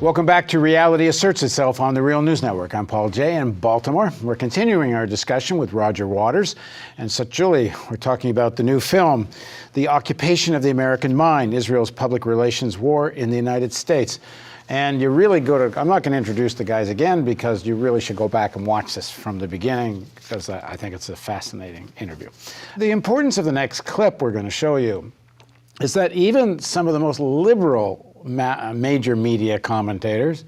Welcome back to Reality Asserts Itself on the Real News Network. I'm Paul Jay in Baltimore. We're continuing our discussion with Roger Waters and Jhally. We're talking about the new film, The Occupation of the American Mind, Israel's Public Relations War in the United States. And you really I'm not going to introduce the guys again because you really should go back and watch this from the beginning because I think it's a fascinating interview. The importance of the next clip we're going to show you is that even some of the most liberal major media commentators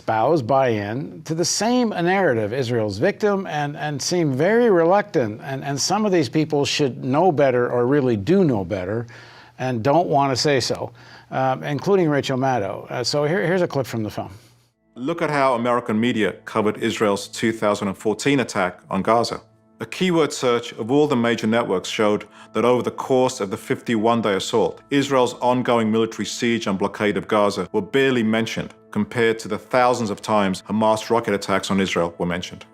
buy in to the same narrative, Israel's victim, and seem very reluctant. And some of these people should know better or really do know better and don't want to say so, including Rachel Maddow. So here's a clip from the film. Look at how American media covered Israel's 2014 attack on Gaza. A keyword search of all the major networks showed that over the course of the 51-day assault, Israel's ongoing military siege and blockade of Gaza were barely mentioned compared to the thousands of times Hamas rocket attacks on Israel were mentioned.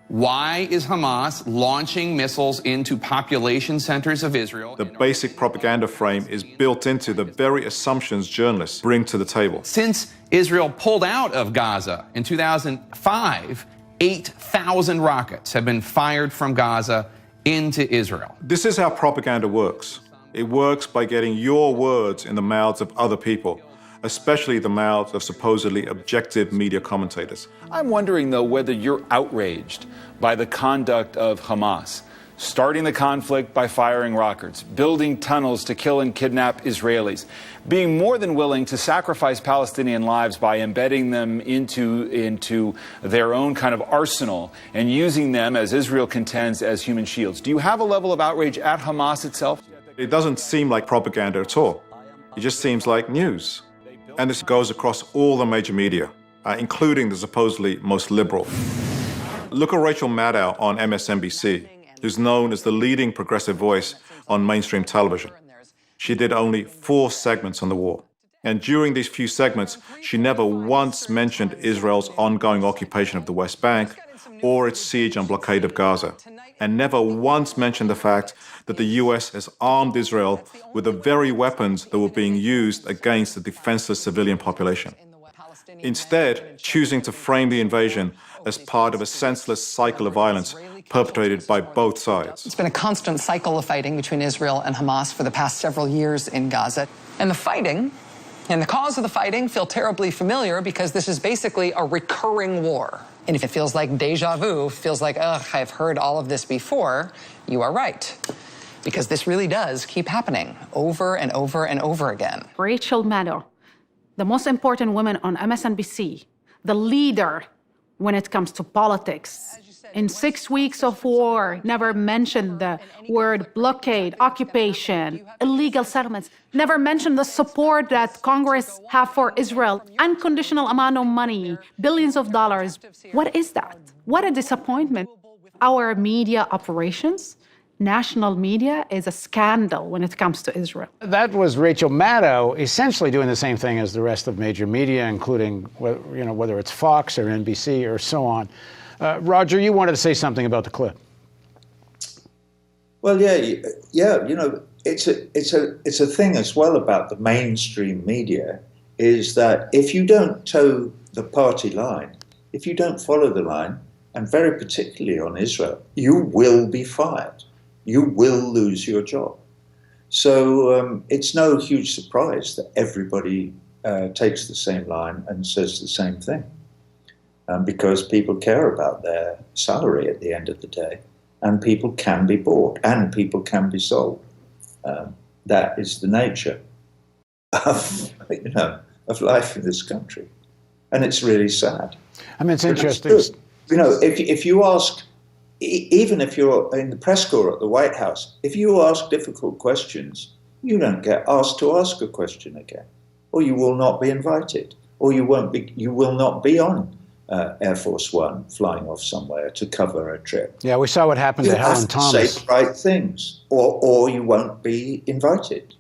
Why is Hamas launching missiles into population centers of Israel? The basic propaganda frame is built into the very assumptions journalists bring to the table. Since Israel pulled out of Gaza in 2005, 8,000 rockets have been fired from Gaza into Israel. This is how propaganda works. It works by getting your words in the mouths of other people, especially the mouths of supposedly objective media commentators. I'm wondering, though, whether you're outraged by the conduct of Hamas, starting the conflict by firing rockets, building tunnels to kill and kidnap Israelis, being more than willing to sacrifice Palestinian lives by embedding them into their own kind of arsenal and using them, as Israel contends, as human shields. Do you have a level of outrage at Hamas itself? It doesn't seem like propaganda at all. It just seems like news. And this goes across all the major media, including the supposedly most liberal. Look at Rachel Maddow on MSNBC, who's known as the leading progressive voice on mainstream television. She did only 4 segments on the war. And during these few segments, she never once mentioned Israel's ongoing occupation of the West Bank or its siege and blockade of Gaza, and never once mentioned the fact that the US has armed Israel with the very weapons that were being used against the defenseless civilian population. Instead, choosing to frame the invasion as part of a senseless cycle of violence perpetrated by both sides. It's been a constant cycle of fighting between Israel and Hamas for the past several years in Gaza. And the fighting and the cause of the fighting feel terribly familiar because this is basically a recurring war. And if it feels like deja vu, feels like, ugh, I've heard all of this before, you are right. Because this really does keep happening over and over and over again. Rachel Maddow, the most important woman on MSNBC, the leader when it comes to politics. In 6 weeks of war, never mentioned the word blockade, occupation, illegal settlements, never mentioned the support that Congress have for Israel, unconditional amount of money, billions of dollars. What is that? What a disappointment. Our media operations, national media, is a scandal when it comes to Israel. That was Rachel Maddow essentially doing the same thing as the rest of major media, including whether it's Fox or NBC or so on. Roger, you wanted to say something about the clip. Well, yeah. It's a thing as well about the mainstream media is that if you don't toe the party line, if you don't follow the line, and very particularly on Israel, you will be fired. You will lose your job. So it's no huge surprise that everybody takes the same line and says the same thing. Because people care about their salary at the end of the day, and people can be bought, and people can be sold. That is the nature of life in this country, and it's really sad. I mean, it's interesting. If you ask, even if you're in the press corps at the White House, if you ask difficult questions, you don't get asked to ask a question again, or you will not be invited, or you will not be on Air Force One flying off somewhere to cover a trip. Yeah, we saw what happened to Helen Thomas. You have to say the right things, or you won't be invited.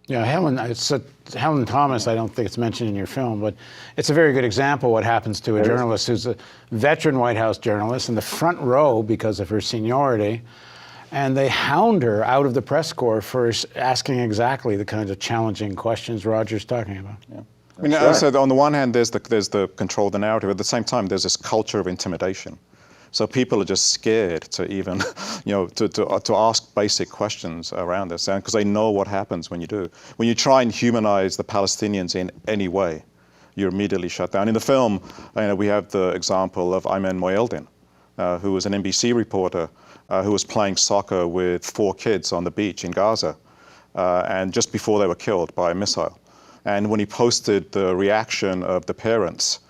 Yeah, Helen Thomas, I don't think it's mentioned in your film, but it's a very good example of what happens to a journalist who's a veteran White House journalist in the front row because of her seniority, and they hound her out of the press corps for asking exactly the kinds of challenging questions Roger's talking about. Yeah. I mean, That's so right. on the one hand, there's the control of the narrative. At the same time, there's this culture of intimidation. So people are just scared to even, to ask basic questions around this, because they know what happens when you do. When you try and humanize the Palestinians in any way, you're immediately shut down. In the film, we have the example of Ayman Moyeldin, who was an NBC reporter who was playing soccer with 4 kids on the beach in Gaza, and just before they were killed by a missile. And when he posted the reaction of the parents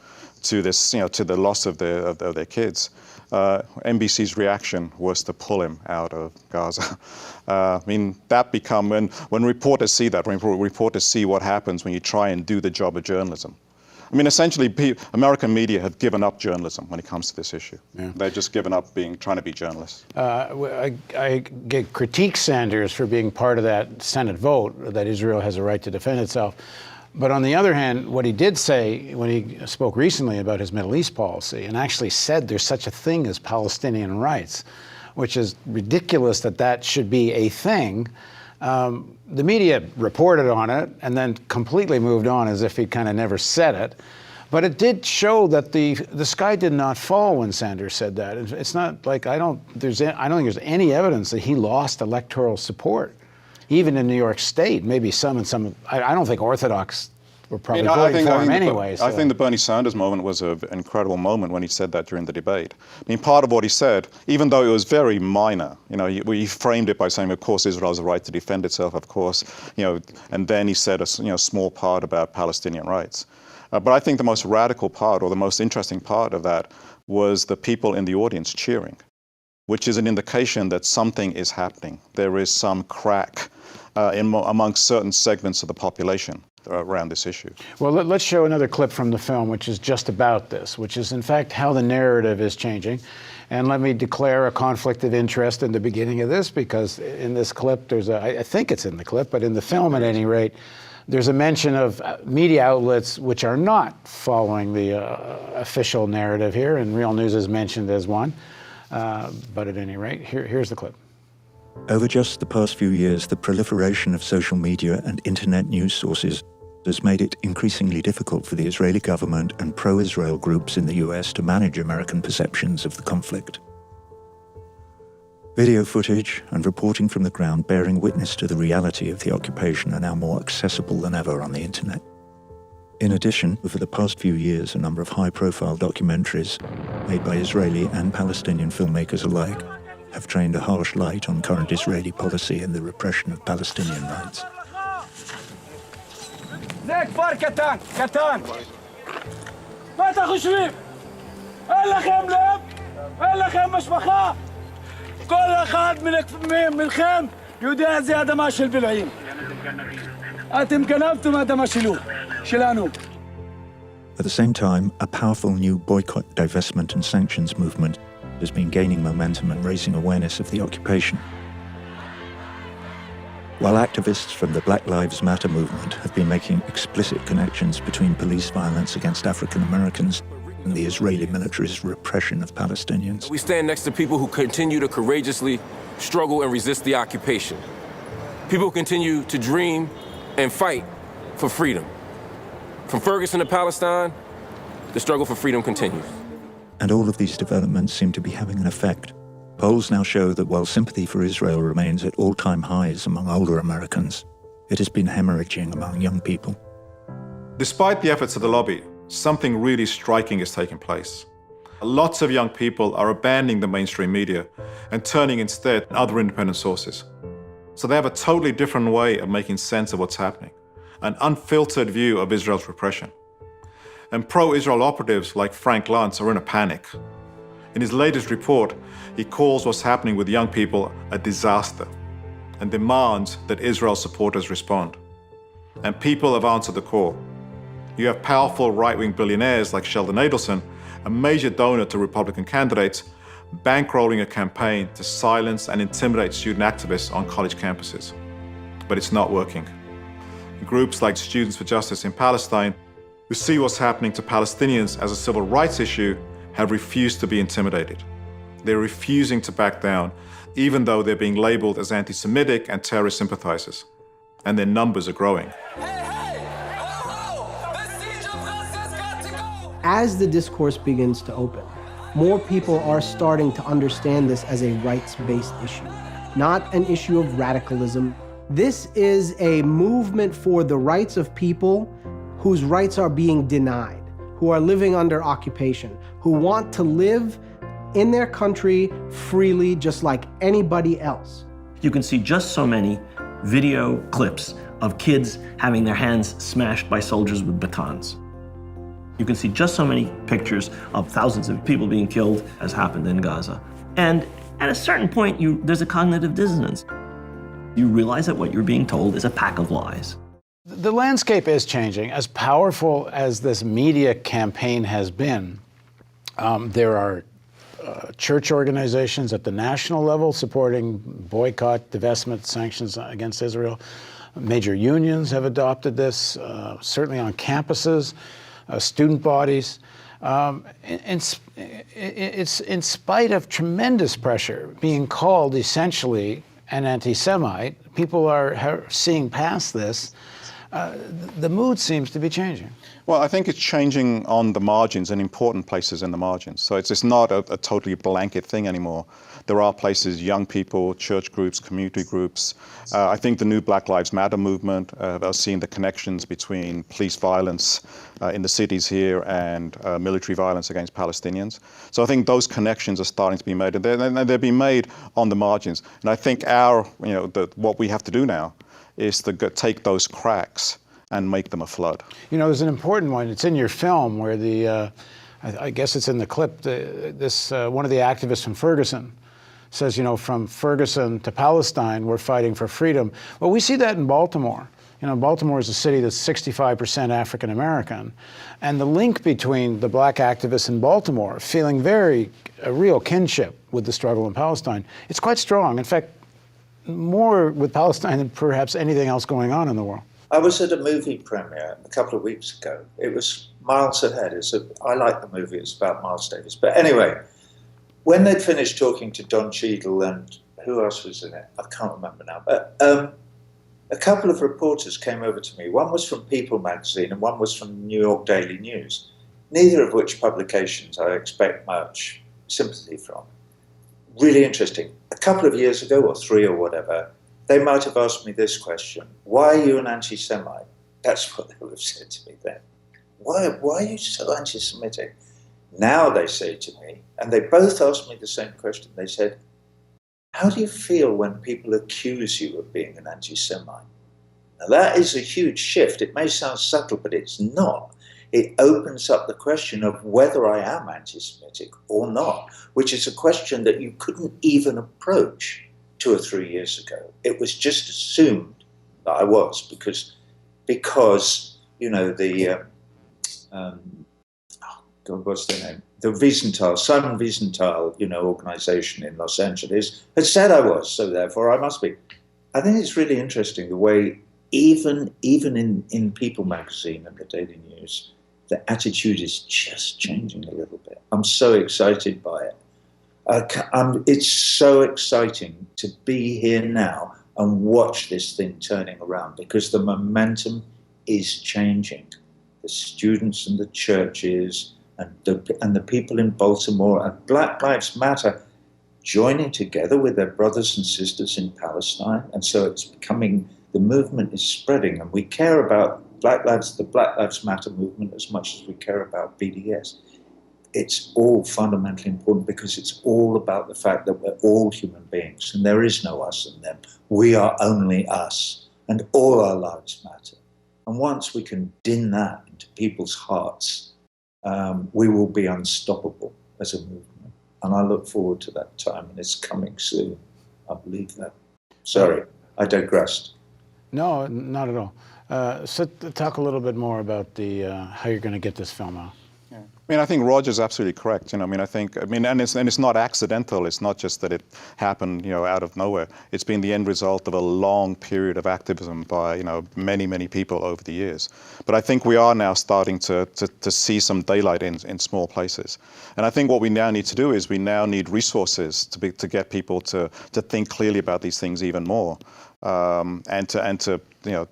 to this, to the loss of their kids, NBC's reaction was to pull him out of Gaza. I mean, that when reporters see that, when reporters see what happens when you try and do the job of journalism. I mean, essentially, American media have given up journalism when it comes to this issue. Yeah. They've just given up trying to be journalists. I critique Sanders for being part of that Senate vote that Israel has a right to defend itself. But on the other hand, what he did say when he spoke recently about his Middle East policy and actually said there's such a thing as Palestinian rights, which is ridiculous that should be a thing. The media reported on it and then completely moved on as if he kind of never said it. But it did show that the sky did not fall when Sanders said that. It's not like I don't think there's any evidence that he lost electoral support, even in New York State. Maybe some. I don't think Orthodox were probably voting for him anyway. I think the Bernie Sanders moment was an incredible moment when he said that during the debate. I mean, part of what he said, even though it was very minor, he framed it by saying, of course, Israel has a right to defend itself, of course, and then he said a small part about Palestinian rights. But I think the most radical part, or the most interesting part of that, was the people in the audience cheering, which is an indication that something is happening. There is some crack amongst certain segments of the population around this issue. Well, let's show another clip from the film, which is just about this, which is in fact how the narrative is changing. And let me declare a conflict of interest in the beginning of this, because in this clip, I think it's in the clip, but in the film at any rate, there's a mention of media outlets which are not following the official narrative here, and Real News is mentioned as one. But at any rate, here's the clip. Over just the past few years, the proliferation of social media and internet news sources has made it increasingly difficult for the Israeli government and pro-Israel groups in the US to manage American perceptions of the conflict. Video footage and reporting from the ground bearing witness to the reality of the occupation are now more accessible than ever on the internet. In addition, over the past few years, a number of high-profile documentaries made by Israeli and Palestinian filmmakers alike have trained a harsh light on current Israeli policy and the repression of Palestinian rights. זה כפר קטן, קטן. מה אתם חושבים? אין לכם לב? אין לכם משפחה? כל אחד מכם יודע זה אדמה של בלעים. אתם גנבתם אדמה שלנו. At the same time, a powerful new boycott, divestment and sanctions movement has been gaining momentum and raising awareness of the occupation. While activists from the Black Lives Matter movement have been making explicit connections between police violence against African Americans and the Israeli military's repression of Palestinians. We stand next to people who continue to courageously struggle and resist the occupation. People who continue to dream and fight for freedom. From Ferguson to Palestine, the struggle for freedom continues. And all of these developments seem to be having an effect. Polls now show that while sympathy for Israel remains at all-time highs among older Americans, it has been hemorrhaging among young people. Despite the efforts of the lobby, something really striking is taking place. Lots of young people are abandoning the mainstream media and turning instead to other independent sources. So they have a totally different way of making sense of what's happening, an unfiltered view of Israel's repression. And pro-Israel operatives like Frank Luntz are in a panic. In his latest report, he calls what's happening with young people a disaster and demands that Israel supporters respond. And people have answered the call. You have powerful right-wing billionaires like Sheldon Adelson, a major donor to Republican candidates, bankrolling a campaign to silence and intimidate student activists on college campuses. But it's not working. Groups like Students for Justice in Palestine, who see what's happening to Palestinians as a civil rights issue, have refused to be intimidated. They're refusing to back down, even though they're being labeled as anti-Semitic and terrorist sympathizers. And their numbers are growing. Hey, hey! Oh, this As the discourse begins to open, more people are starting to understand this as a rights-based issue, not an issue of radicalism. This is a movement for the rights of people whose rights are being denied, who are living under occupation, who want to live in their country freely just like anybody else. You can see just so many video clips of kids having their hands smashed by soldiers with batons. You can see just so many pictures of thousands of people being killed, as happened in Gaza. And at a certain point, there's a cognitive dissonance. You realize that what you're being told is a pack of lies. The landscape is changing. As powerful as this media campaign has been, there are church organizations at the national level supporting boycott, divestment, sanctions against Israel. Major unions have adopted this, certainly on campuses, student bodies. It's in spite of tremendous pressure being called essentially an anti-Semite. People are seeing past this. The mood seems to be changing. Well, I think it's changing on the margins and important places in the margins. So it's not a totally blanket thing anymore. There are places, young people, church groups, community groups. I think the new Black Lives Matter movement are seeing the connections between police violence in the cities here and military violence against Palestinians. So I think those connections are starting to be made, and they're being made on the margins. And I think what we have to do now is to take those cracks and make them a flood. You know, there's an important one. It's in your film where I guess it's in the clip. One of the activists from Ferguson says, from Ferguson to Palestine, we're fighting for freedom. Well, we see that in Baltimore. Baltimore is a city that's 65% African American, and the link between the black activists in Baltimore feeling a real kinship with the struggle in Palestine, it's quite strong. In fact, more with Palestine than perhaps anything else going on in the world. I was at a movie premiere a couple of weeks ago. It was Miles Ahead. I like the movie. It's about Miles Davis. But anyway, when they'd finished talking to Don Cheadle and who else was in it? I can't remember now. But a couple of reporters came over to me. One was from People magazine and one was from New York Daily News, neither of which publications I expect much sympathy from. Really interesting. A couple of years ago, or 3 or whatever, they might have asked me this question: why are you an anti-Semite? That's what they would have said to me then. Why are you so anti-Semitic? Now they say to me, and they both asked me the same question, they said, how do you feel when people accuse you of being an anti-Semite? Now that is a huge shift. It may sound subtle, but it's not. It opens up the question of whether I am anti-Semitic or not, which is a question that you couldn't even approach 2 or 3 years ago. It was just assumed that I was because what's their name? The Wiesenthal, Simon Wiesenthal, organization in Los Angeles had said I was, so therefore I must be. I think it's really interesting the way even in People magazine and the Daily News, the attitude is just changing a little bit. I'm so excited by it. It's so exciting to be here now and watch this thing turning around because the momentum is changing. The students and the churches and the people in Baltimore and Black Lives Matter joining together with their brothers and sisters in Palestine. And so it's becoming, the movement is spreading, and we care about the Black Lives Matter movement as much as we care about BDS. It's all fundamentally important because it's all about the fact that we're all human beings and there is no us and them. We are only us and all our lives matter. And once we can din that into people's hearts, we will be unstoppable as a movement. And I look forward to that time, and it's coming soon. I believe that. Sorry, I digressed. No, not at all. So talk a little bit more about how you're going to get this film out. I think Roger's absolutely correct. And it's not accidental. It's not just that it happened, out of nowhere. It's been the end result of a long period of activism by, many, many people over the years. But I think we are now starting to see some daylight in small places. And I think what we now need to do is we now need resources to get people to think clearly about these things even more. and to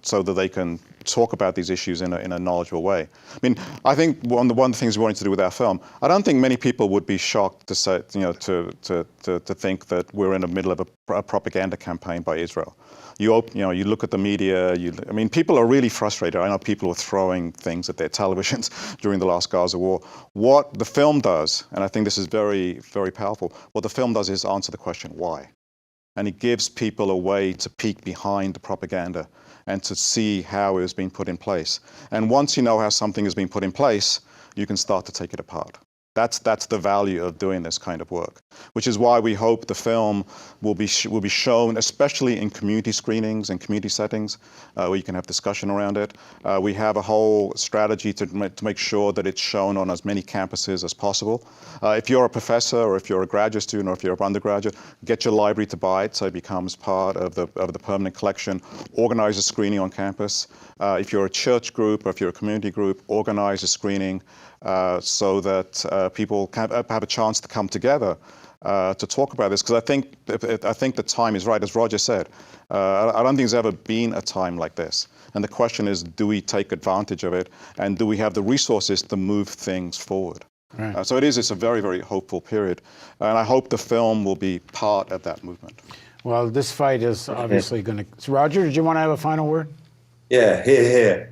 so that they can talk about these issues in a knowledgeable way. I mean, I think one of the things we wanted to do with our film, I don't think many people would be shocked to say, to think that we're in the middle of a propaganda campaign by Israel. You look at the media. I mean, people are really frustrated. I know people were throwing things at their televisions during the last Gaza war. What the film does, and I think this is very, very powerful, what the film does is answer the question, why? And it gives people a way to peek behind the propaganda and to see how it has been put in place. And once you know how something has been put in place, you can start to take it apart. That's the value of doing this kind of work, which is why we hope the film will be shown, especially in community screenings and community settings, where you can have discussion around it. We have a whole strategy to make sure that it's shown on as many campuses as possible. If you're a professor, or if you're a graduate student, or if you're an undergraduate, get your library to buy it so it becomes part of the permanent collection. Organize a screening on campus. If you're a church group, or if you're a community group, organize a screening so that people can have a chance to come together to talk about this. Because I think the time is right, as Roger said. I don't think there's ever been a time like this. And the question is, do we take advantage of it? And do we have the resources to move things forward? Right. So it's a very, very hopeful period. And I hope the film will be part of that movement. Well, this fight is obviously going to... So Roger, did you want to have a final word? Yeah, here.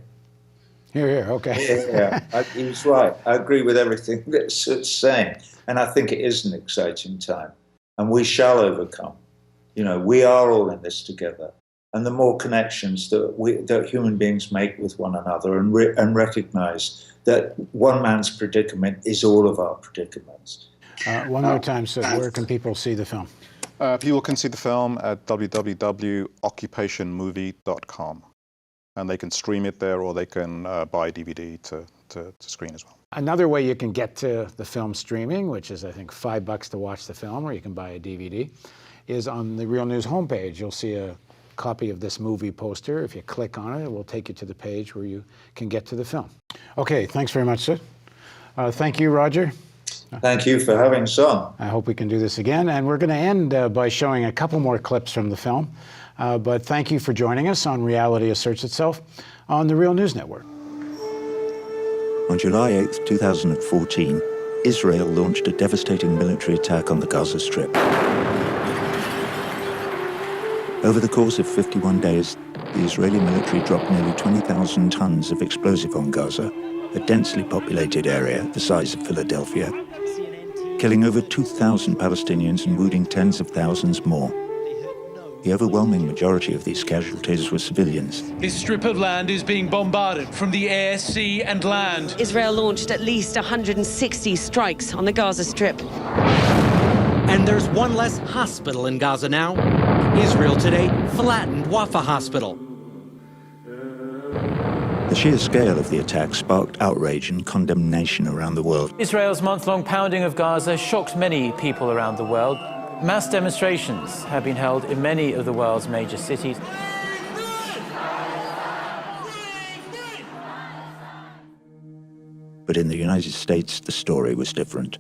Here, okay. Yeah, he's right. I agree with everything that's saying. And I think it is an exciting time. And we shall overcome. We are all in this together. And the more connections that human beings make with one another and recognize that one man's predicament is all of our predicaments. One more time, so where can people see the film? People can see the film at www.occupationmovie.com. And they can stream it there, or they can buy a DVD to screen as well. Another way you can get to the film streaming, which is I think $5 to watch the film, or you can buy a DVD, is on the Real News homepage. You'll see a copy of this movie poster. If you click on it, it will take you to the page where you can get to the film. Okay, thanks very much, Sid. Thank you, Roger. Thank you for having us on. I hope we can do this again. And we're going to end by showing a couple more clips from the film. But thank you for joining us on Reality Asserts Itself on the Real News Network. On July 8, 2014, Israel launched a devastating military attack on the Gaza Strip. Over the course of 51 days, the Israeli military dropped nearly 20,000 tons of explosive on Gaza, a densely populated area the size of Philadelphia, killing over 2,000 Palestinians and wounding tens of thousands more. The overwhelming majority of these casualties were civilians. This strip of land is being bombarded from the air, sea and land. Israel launched at least 160 strikes on the Gaza Strip. And there's one less hospital in Gaza now. Israel today flattened Wafa Hospital. The sheer scale of the attack sparked outrage and condemnation around the world. Israel's month-long pounding of Gaza shocked many people around the world. Mass demonstrations have been held in many of the world's major cities. But in the United States, the story was different.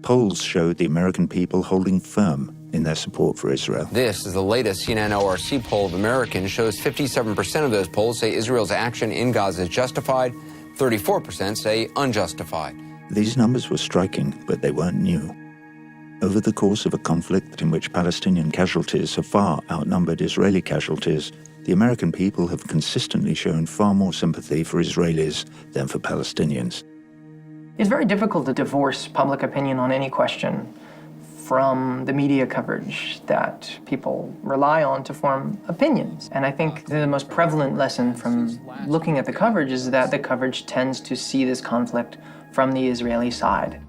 Polls showed the American people holding firm in their support for Israel. This is the latest CNN ORC poll of Americans. Shows 57% of those polls say Israel's action in Gaza is justified. 34% say unjustified. These numbers were striking, but they weren't new. Over the course of a conflict in which Palestinian casualties have far outnumbered Israeli casualties, the American people have consistently shown far more sympathy for Israelis than for Palestinians. It's very difficult to divorce public opinion on any question from the media coverage that people rely on to form opinions. And I think the most prevalent lesson from looking at the coverage is that the coverage tends to see this conflict from the Israeli side.